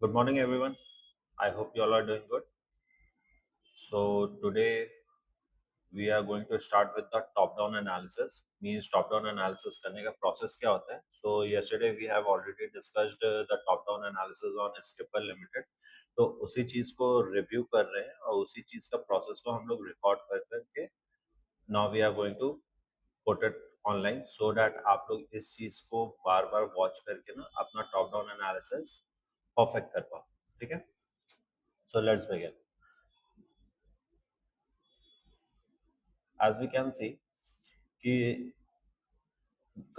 Good morning, everyone. I hope you all are doing good. So today we are going to start with the top-down analysis. Means top-down analysis करने का process क्या होता है? So yesterday we have already discussed the top-down analysis on Skipper Limited. तो उसी चीज को review कर रहे हैं और उसी चीज का process को हम लोग record कर करके now we are going to put it online so that आप लोग इस चीज को बार-बार watch करके ना अपना top-down analysis perfect कर पाओ. ठीक है? So let's begin. As we can see कि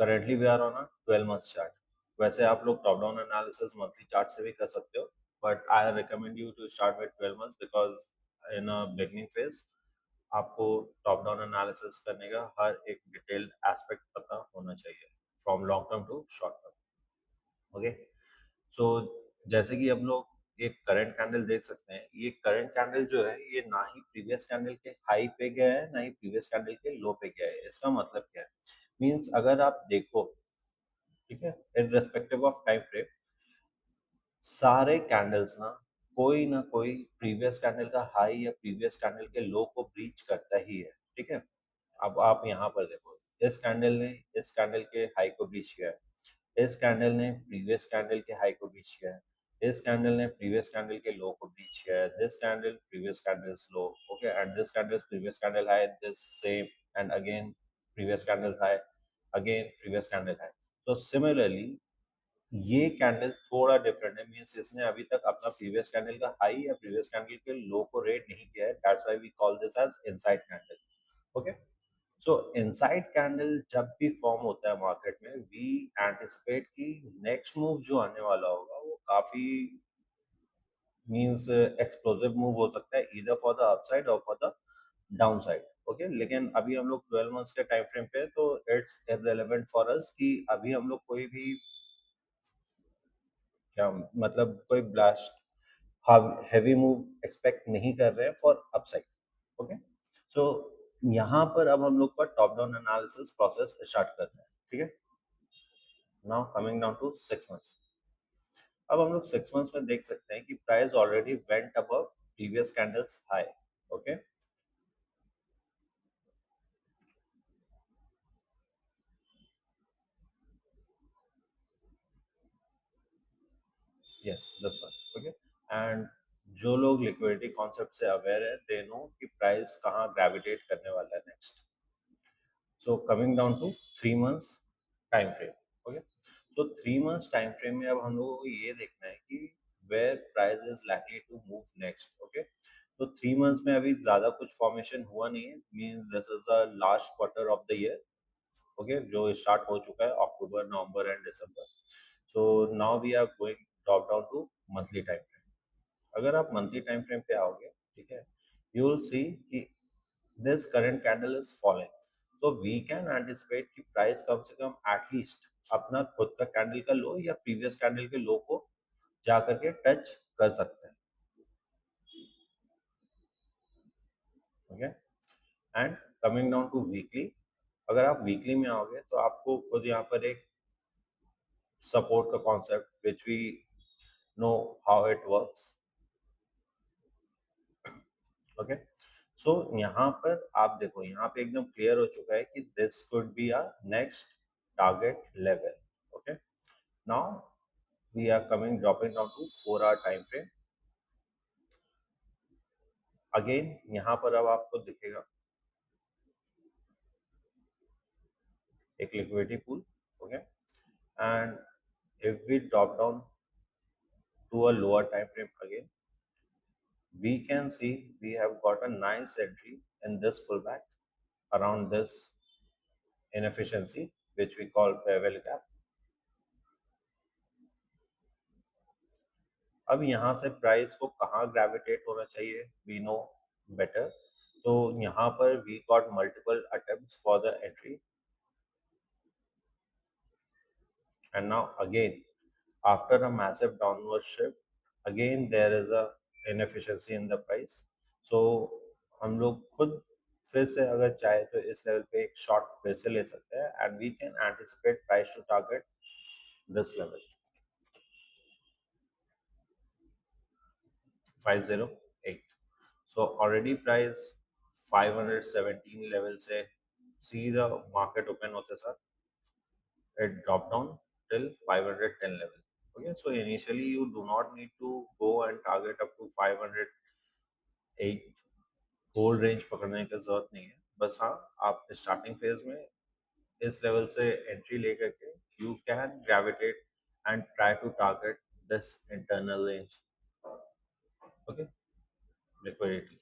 currently we are on a 12 month chart. वैसे आप लोग top down analysis monthly chart से भी कर सकते हो, but I recommend you to start with 12 months because in a beginning phase आपको टॉप डाउन एनालिसिस करने का हर एक डिटेल्ड एस्पेक्ट पता होना चाहिए from long term to short term. Okay, so जैसे कि हम लोग एक करंट कैंडल देख सकते हैं. ये करंट कैंडल जो है ये ना ही प्रीवियस कैंडल के हाई पे गया है ना ही प्रीवियस कैंडल के लो पे गया है. इसका मतलब क्या है? मींस अगर आप देखो, ठीक है, in respective of time frame सारे कैंडल्स ना कोई प्रीवियस कैंडल का हाई या प्रीवियस कैंडल के लो को ब्रीच करता ही है. ठीक है, अब आप यहाँ पर देखो, इस कैंडल ने इस कैंडल के हाई को ब्रीच किया है, इस कैंडल ने प्रीवियस कैंडल के हाई को ब्रीच किया है, इस कैंडल ने प्रीवियस कैंडल के लो को ब्रीच किया है, this candle previous candles low, okay, and this candle previous candle high, this same, and again previous candle high, again previous candle high. तो सिमिलरली ये कैंडल थोड़ा डिफरेंट है. Means इसने अभी तक अपना प्रीवियस कैंडल का हाई या प्रीवियस कैंडल के लो को रेट नहीं किया है. That's why we call this as inside candle. Okay, so inside candle जब भी फॉर्म होता है मार्केट में, वी एंटिसिपेट कि नेक्स्ट मूव जो आने वाला होगा वो काफी मींस एक्सप्लोसिव मूव हो सकता है, ईदर फॉर द अपसाइड और फॉर द डाउनसाइड. ओके, लेकिन अभी हम लोग 12 मंथ्स के टाइम फ्रेम पे, तो इट्स इररिलेवेंट फॉर अस कि अभी हम लोग कोई भी क्या मतलब कोई ब्लास्ट हैवी मूव एक्सपेक्ट नहीं कर रहे हैं फॉर अपसाइड. ओके, सो यहाँ पर अब हम लोग का top down analysis process start करते हैं. ठीक है, now coming down to 6 months. अब हम लोग 6 मंथ्स में देख सकते हैं कि price already went above previous candles high. Okay, yes this one. Okay, and जो लोग लिक्विडिटी कॉन्सेप्ट से अवेयर है दे नो कि प्राइस कहाँ ग्रेविटेट करने वाला है next. So coming down to 3 months time frame. Okay, so 3 months time frame में अब हम लोगों को ये देखना है कि where price is likely to move next. Okay, तो 3 मंथ्स में अभी ज्यादा कुछ फॉर्मेशन हुआ नहीं है. Means this is the last quarter of the year. Okay, जो स्टार्ट हो चुका है October November and December. So now we are going drop down to monthly time frame. अगर आप मंथली टाइम फ्रेम पे आओगे, ठीक है, यू विल सी कि this current candle is falling. So we can anticipate कि प्राइस कम से कम at least अपना खुद का कैंडल का लो या प्रीवियस कैंडल के लो को जा करके टच कर सकते हैं. Okay, and coming down to weekly. अगर आप वीकली में आओगे तो आपको खुद यहाँ पर एक सपोर्ट का concept which we know how it works. Okay, so यहाँ पर आप देखो, यहाँ पे एकदम क्लियर हो चुका है कि this could be a next target level. Okay, now we are coming dropping down to 4 hour time frame. Again यहाँ पर अब आपको दिखेगा एक liquidity pool. Okay, and if we drop down to a lower time frame again, we can see we have got a nice entry in this pullback around this inefficiency which we call fair value gap. अब यहाँ से price को कहाँ gravitate होना चाहिए we know better. तो यहाँ पर we got multiple attempts for the entry, and now again after a massive downward shift again there is a inefficiency in the price. So हम लोग खुद फिर से अगर चाहे तो इस लेवल पे एक शॉर्ट फिर से ले सकते हैं and we can anticipate price to target this level. 508. So already price 517 level से सीधा market open होते sir it dropped down till 510 level. Okay, so initially you do not need to go and target up to 508 hold range पकड़ने की जरूरत नहीं है, बस हाँ आप स्टार्टिंग फेज में इस लेवल से एंट्री लेकर के you can gravitate and try to target this internal range. Okay, liquidity.